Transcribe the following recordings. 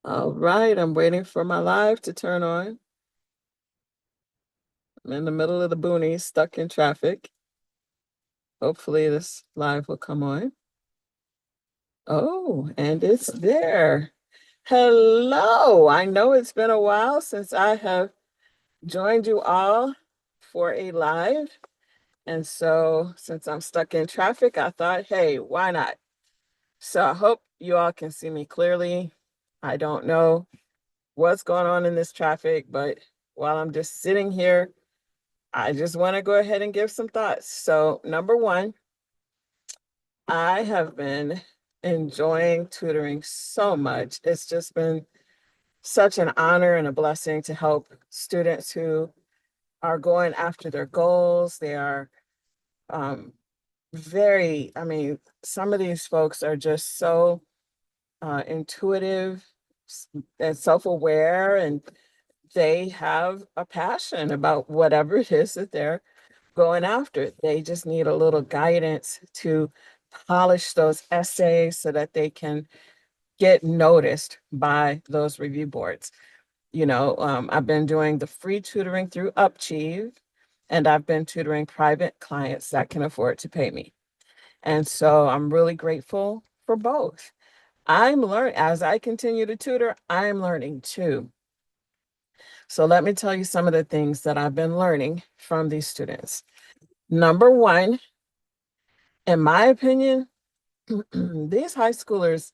All right, I'm waiting for my live to turn on. I'm in the middle of the boonies, stuck in traffic. Hopefully this live will come on. Oh, and it's there. Hello. I know it's been a while since I have joined you all for a live. And so since I'm stuck in traffic, I thought, hey, why not? So I hope you all can see me clearly. I don't know what's going on in this traffic, but while I'm just sitting here, I just want to go ahead and give some thoughts. So, number one, I have been enjoying tutoring so much. It's just been such an honor and a blessing to help students who are going after their goals. They are um, I mean, some of these folks are just so intuitive and self-aware, and they have a passion about whatever it is that they're going after it. They just need a little guidance to polish those essays so that they can get noticed by those review boards. I've been doing the free tutoring through Upchieve, and I've been tutoring private clients that can afford to pay me. And so I'm really grateful for both. I'm learning as I continue to tutor, I'm learning too. So let me tell you some of the things that I've been learning from these students. Number one, in my opinion, these high schoolers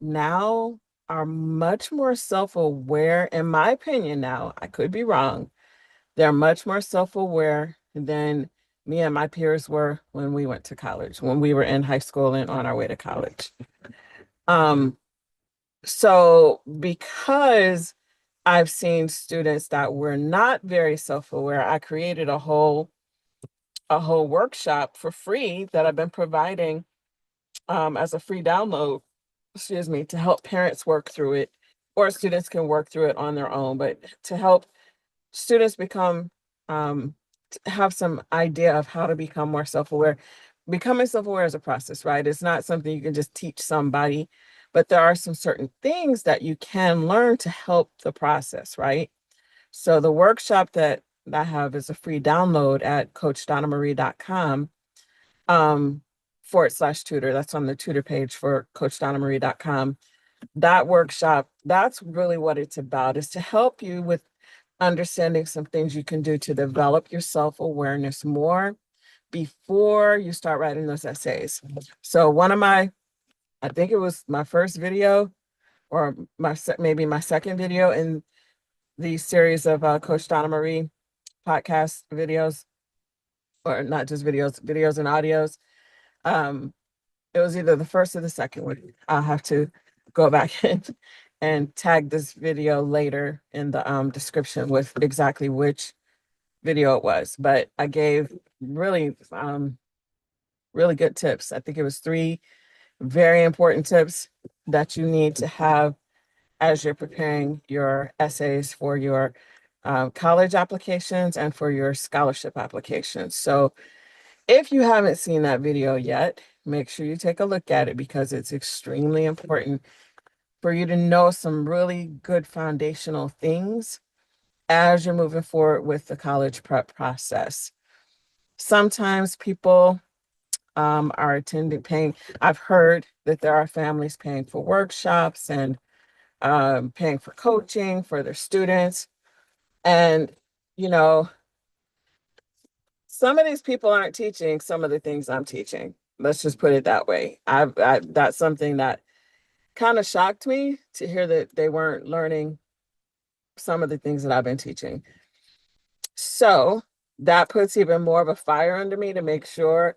now are much more self-aware. In my opinion, now, I could be wrong. They're much more self-aware than me and my peers were when we went to college, when we were in high school and on our way to college. Um, so because I've seen students that were not very self-aware, I created a whole workshop for free that I've been providing as a free download, excuse me, to help parents work through it, or students can work through it on their own, but to help students um, have some idea of how to become more self-aware. Becoming self-aware is a process, right? It's not something you can just teach somebody, but there are some certain things that you can learn to help the process, right? So the workshop that I have is a free download at coachdonnamarie.com um, /tutor. That's on the tutor page for coachdonnamarie.com. That workshop, that's really what it's about, is to help you with understanding some things you can do to develop your self-awareness more before you start writing those essays. So I think it was my first video or maybe my second video in the series of Coach Donna Marie podcast videos, or not just videos and audios. Um, it was either the first or the second one. I'll have to go back and tag this video later in the description with exactly which video it was. But I gave really good tips. I think it was three very important tips that you need to have as you're preparing your essays for your college applications and for your scholarship applications. So if you haven't seen that video yet, make sure you take a look at it because it's extremely important for you to know some really good foundational things as you're moving forward with the college prep process. Sometimes people are attending paying. I've heard that there are families paying for workshops and paying for coaching for their students. And, you know, some of these people aren't teaching some of the things I'm teaching. Let's just put it that way. That's something that kind of shocked me to hear that they weren't learning some of the things that I've been teaching. So that puts even more of a fire under me to make sure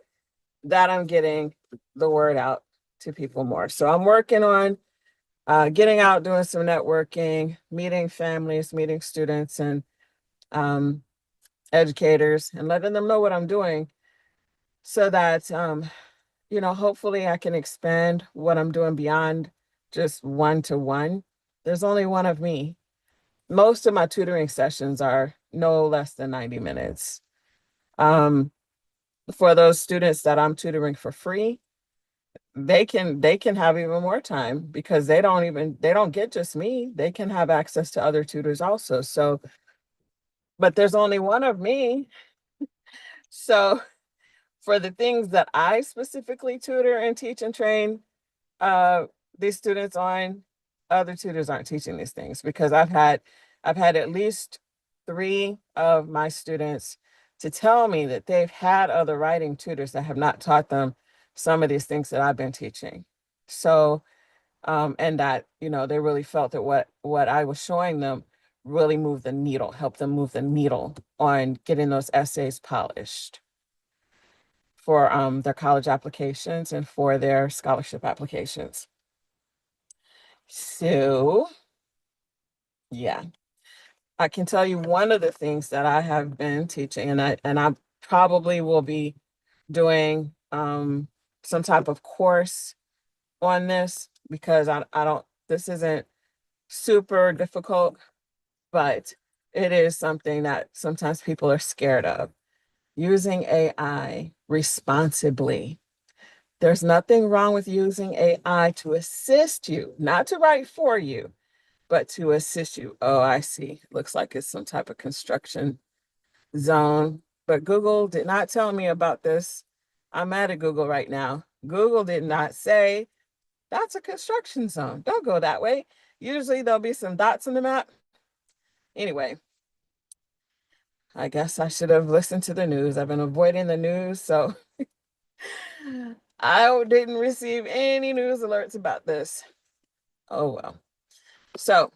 that I'm getting the word out to people more. So I'm working on getting out, doing some networking, meeting families, meeting students and um, educators, and letting them know what I'm doing so that, hopefully I can expand what I'm doing beyond just one-to-one. There's only one of me. Most of my tutoring sessions are no less than 90 minutes. Um, for those students that I'm tutoring for free, they can have even more time because they don't get just me. They can have access to other tutors also. So, but there's only one of me. So for the things that I specifically tutor and teach and train uh these students on, other tutors aren't teaching these things because I've had at least three of my students to tell me that they've had other writing tutors that have not taught them some of these things that I've been teaching. So and that, they really felt that what I was showing them really moved the needle, helped them move the needle on getting those essays polished for their college applications and for their scholarship applications. So, yeah, I can tell you one of the things that I have been teaching, and I probably will be doing some type of course on this because I don't this isn't super difficult, but it is something that sometimes people are scared of. Using AI responsibly. There's nothing wrong with using AI to assist you, not to write for you, but to assist you. Oh, I see. Looks like it's some type of construction zone. But Google did not tell me about this. I'm mad at Google right now. Google did not say that's a construction zone. Don't go that way. Usually there'll be some dots in the map. Anyway, I guess I should have listened to the news. I've been avoiding the news, so I didn't receive any news alerts about this. Oh well. So,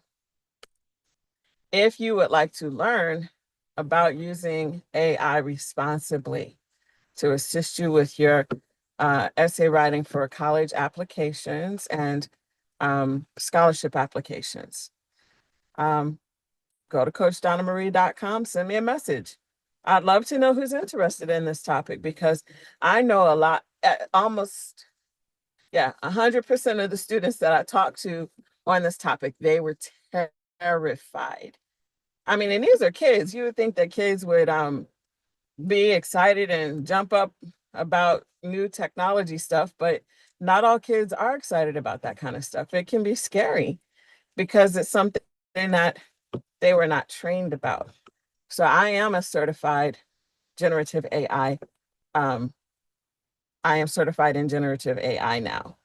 if you would like to learn about using AI responsibly to assist you with your essay writing for college applications and scholarship applications, um, go to CoachDonnaMarie.com, send me a message. I'd love to know who's interested in this topic because I know a lot, almost, yeah, 100% of the students that I talked to on this topic, they were terrified. I mean, and these are kids. You would think that kids would be excited and jump up about new technology stuff, but not all kids are excited about that kind of stuff. It can be scary because it's something that they were not trained about. So I am a certified generative AI. Um, I am certified in generative AI now.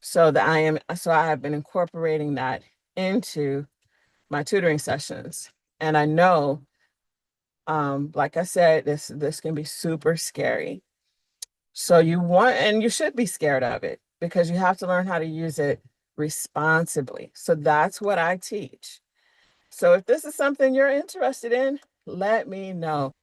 So I have been incorporating that into my tutoring sessions. And I know, like I said, this can be super scary. So and you should be scared of it because you have to learn how to use it responsibly. So that's what I teach. So if this is something you're interested in, let me know.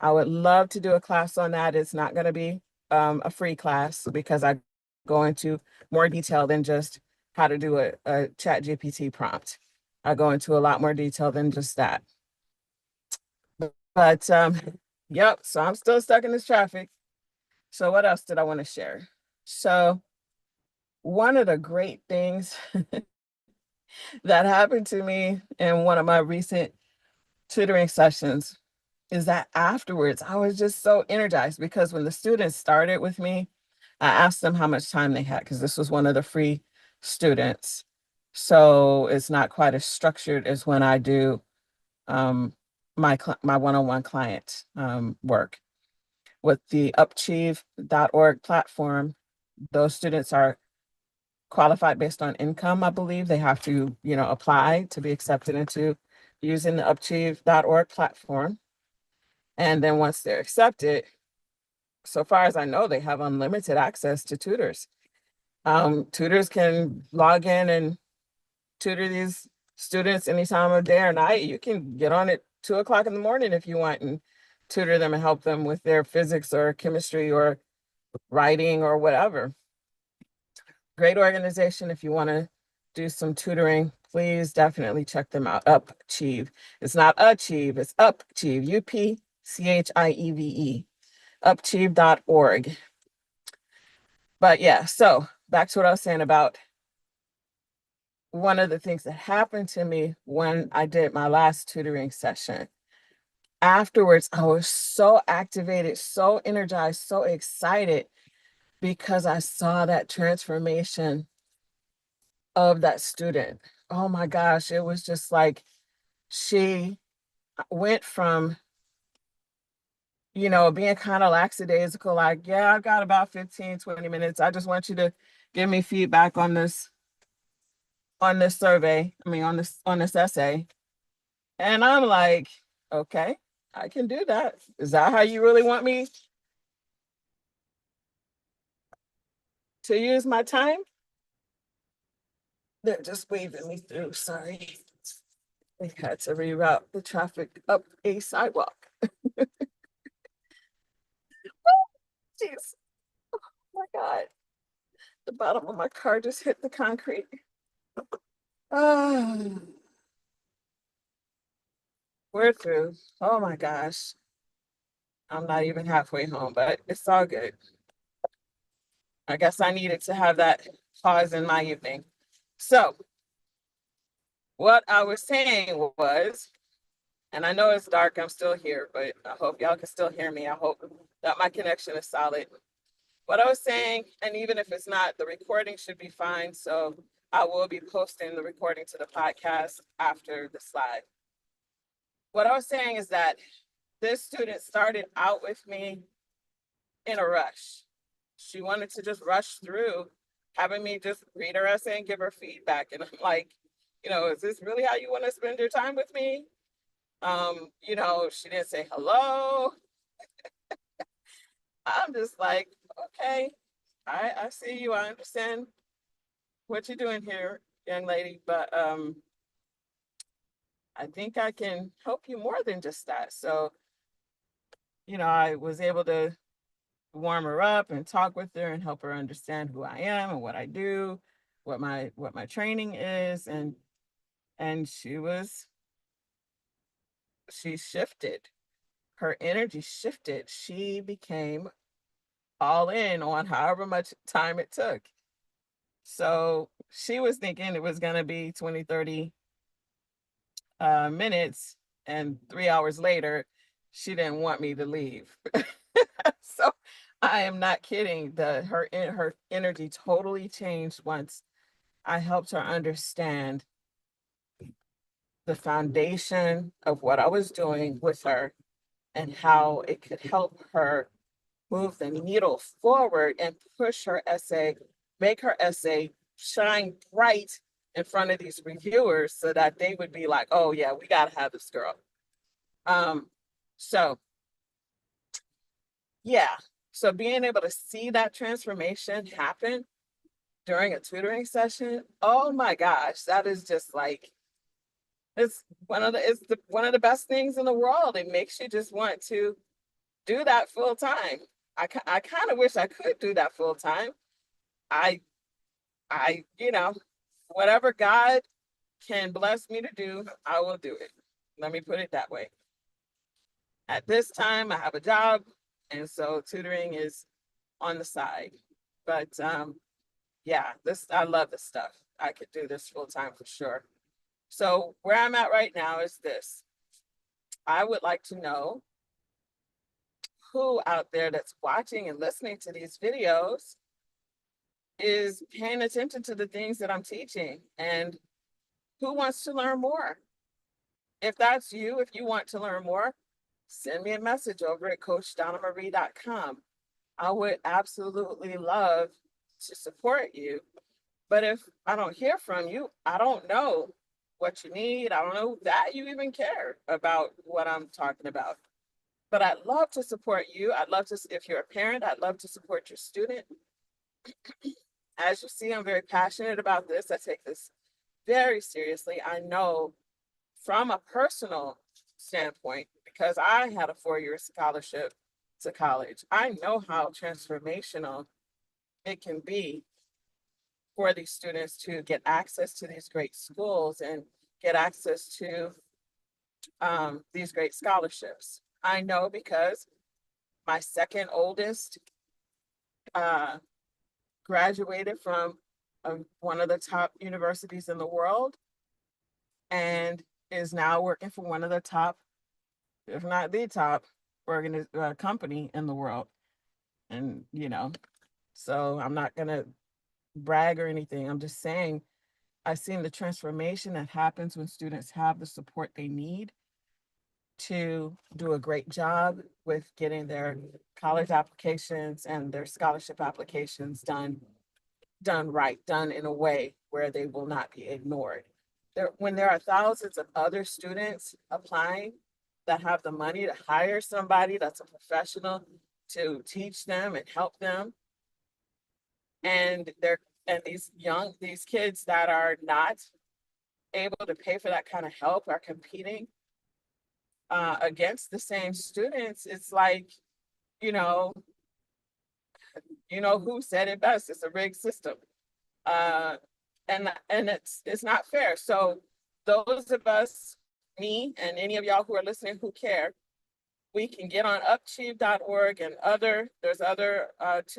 I would love to do a class on that. It's not going to be a free class because I go into more detail than just how to do a chat GPT prompt. I go into a lot more detail than just that. But yep, so I'm still stuck in this traffic. So what else did I want to share? So one of the great things that happened to me in one of my recent tutoring sessions is that afterwards I was just so energized because when the students started with me, I asked them how much time they had because this was one of the free students. So it's not quite as structured as when I do my one-on-one client work. With the Upchieve.org platform, those students are qualified based on income, I believe. They have to, apply to be accepted into using the Upchieve.org platform. And then once they're accepted, so far as I know, they have unlimited access to tutors. Tutors can log in and tutor these students any time of day or night. You can get on at 2 o'clock in the morning if you want and tutor them and help them with their physics or chemistry or writing or whatever. Great organization. If you want to do some tutoring, please definitely check them out. Upchieve. It's not Achieve, it's Upchieve. UPCHIEVE. Upchieve.org. But yeah, so back to what I was saying about one of the things that happened to me when I did my last tutoring session. Afterwards, I was so activated, so energized, so excited because I saw that transformation of that student. Oh my gosh, it was just like she went from, being kind of lackadaisical, like, yeah, I've got about 15, 20 minutes. I just want you to give me feedback on this survey. I mean, on this essay. And I'm like, okay, I can do that. Is that how you really want me to use my time? They're just waving me through. Sorry. They had to reroute the traffic up a sidewalk. Jeez. Oh my God. The bottom of my car just hit the concrete. Ah, we're through. Oh my gosh. I'm not even halfway home, but it's all good. I guess I needed to have that pause in my evening. So, what I was saying was, and I know it's dark, I'm still here, but I hope y'all can still hear me. I hope that my connection is solid. What I was saying, and even if it's not, the recording should be fine. So I will be posting the recording to the podcast after the slide. What I was saying is that this student started out with me in a rush. She wanted to just rush through, having me just read her essay and give her feedback. And I'm like, is this really how you want to spend your time with me? She didn't say hello. I'm just like, okay, I see you. I understand what you're doing here, young lady, but I think I can help you more than just that. So, I was able to warm her up and talk with her and help her understand who I am and what I do, what my training is, and she shifted. Her energy shifted. She became all in on however much time it took. So she was thinking it was going to be 20, 30 minutes, and 3 hours later, she didn't want me to leave. So I am not kidding. Her energy totally changed once I helped her understand the foundation of what I was doing with her and how it could help her move the needle forward and push her essay, make her essay shine bright in front of these reviewers so that they would be like, oh yeah, we gotta have this girl. Um, so yeah. So being able to see that transformation happen during a tutoring session, oh my gosh, that is just like it's one of the best things in the world. It makes you just want to do that full time. I kind of wish I could do that full time. I I whatever God can bless me to do, I will do it. Let me put it that way. At this time, I have a job, and so tutoring is on the side. But yeah, this I love this stuff. I could do this full time for sure. So where I'm at right now is this. I would like to know who out there that's watching and listening to these videos is paying attention to the things that I'm teaching and who wants to learn more. If that's you, if you want to learn more, send me a message over at coachdonnamarie.com. I would absolutely love to support you. But if I don't hear from you, I don't know what you need. I don't know that you even care about what I'm talking about. But I'd love to support you. I'd love to, if you're a parent, I'd love to support your student. As you see, I'm very passionate about this. I take this very seriously. I know from a personal standpoint, because I had a 4-year scholarship to college, I know how transformational it can be for these students to get access to these great schools and get access to these great scholarships. I know because my second oldest uh, graduated from one of the top universities in the world and is now working for one of the top, if not the top, company in the world. And So I'm not going to brag or anything. I'm just saying I've seen the transformation that happens when students have the support they need to do a great job with getting their college applications and their scholarship applications done right, done in a way where they will not be ignored. When there are thousands of other students applying that have the money to hire somebody that's a professional to teach them and help them, and these kids that are not able to pay for that kind of help are competing against the same students, it's like, you know, who said it best? It's a rigged system. Uh, and it's not fair. So those of us, me and any of y'all who are listening who care, we can get on upchieve.org and there's other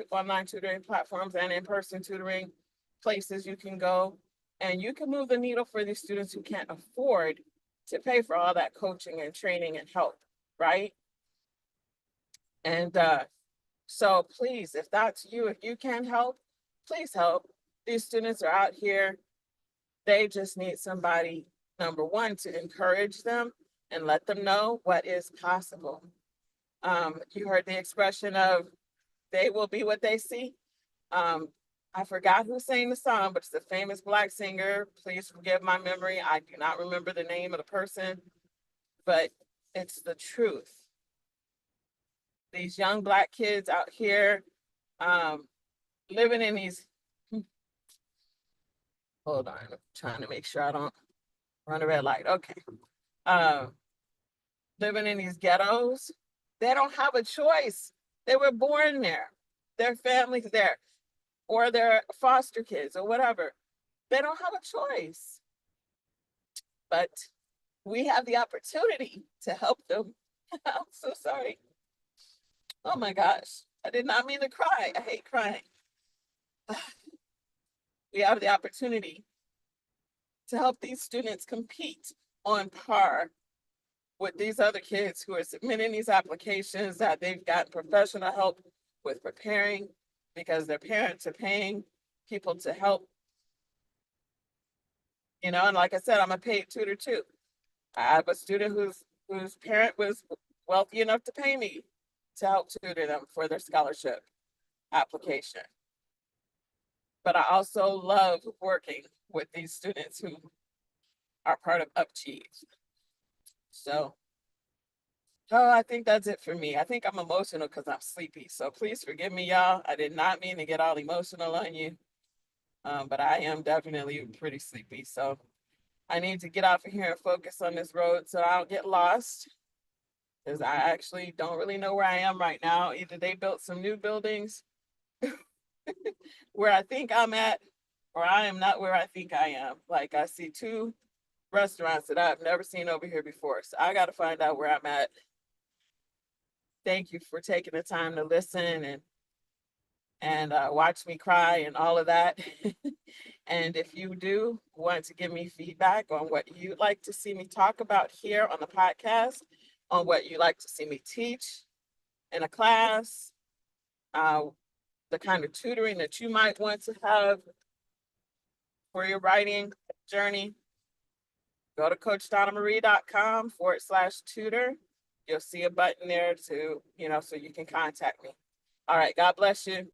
online tutoring platforms and in-person tutoring places you can go, and you can move the needle for these students who can't afford to pay for all that coaching and training and help, right? And so please, if that's you, if you can help, please help. These students are out here. They just need somebody, number one, to encourage them and let them know what is possible. You heard the expression of they will be what they see. I forgot who sang the song, but it's a famous Black singer. Please forgive my memory. I do not remember the name of the person, but it's the truth. These young Black kids out here living in these, hold on, I'm trying to make sure I don't run a red light. Okay. Um, Living in these ghettos, they don't have a choice. They were born there, their families there, or their foster kids or whatever. They don't have a choice. But we have the opportunity to help them. I'm so sorry. Oh my gosh. I did not mean to cry. I hate crying. We have the opportunity to help these students compete on par with these other kids who are submitting these applications that they've got professional help with preparing because their parents are paying people to help. And like I said, I'm a paid tutor too. I have a student whose parent was wealthy enough to pay me to help tutor them for their scholarship application. But I also love working with these students who are part of Upchieve. So, oh, I think that's it for me. I think I'm emotional because I'm sleepy. So please forgive me, y'all. I did not mean to get all emotional on you, but I am definitely pretty sleepy. So I need to get off of here and focus on this road so I don't get lost, because I actually don't really know where I am right now. Either they built some new buildings where I think I'm at, or I am not where I think I am. Like I see two restaurants that I've never seen over here before. So I got to find out where I'm at. Thank you for taking the time to listen and watch me cry and all of that. And if you do want to give me feedback on what you'd like to see me talk about here on the podcast, on what you'd like to see me teach in a class, uh, the kind of tutoring that you might want to have for your writing journey, go to coachdonnamarie.com/tutor. You'll see a button there to, so you can contact me. All right. God bless you.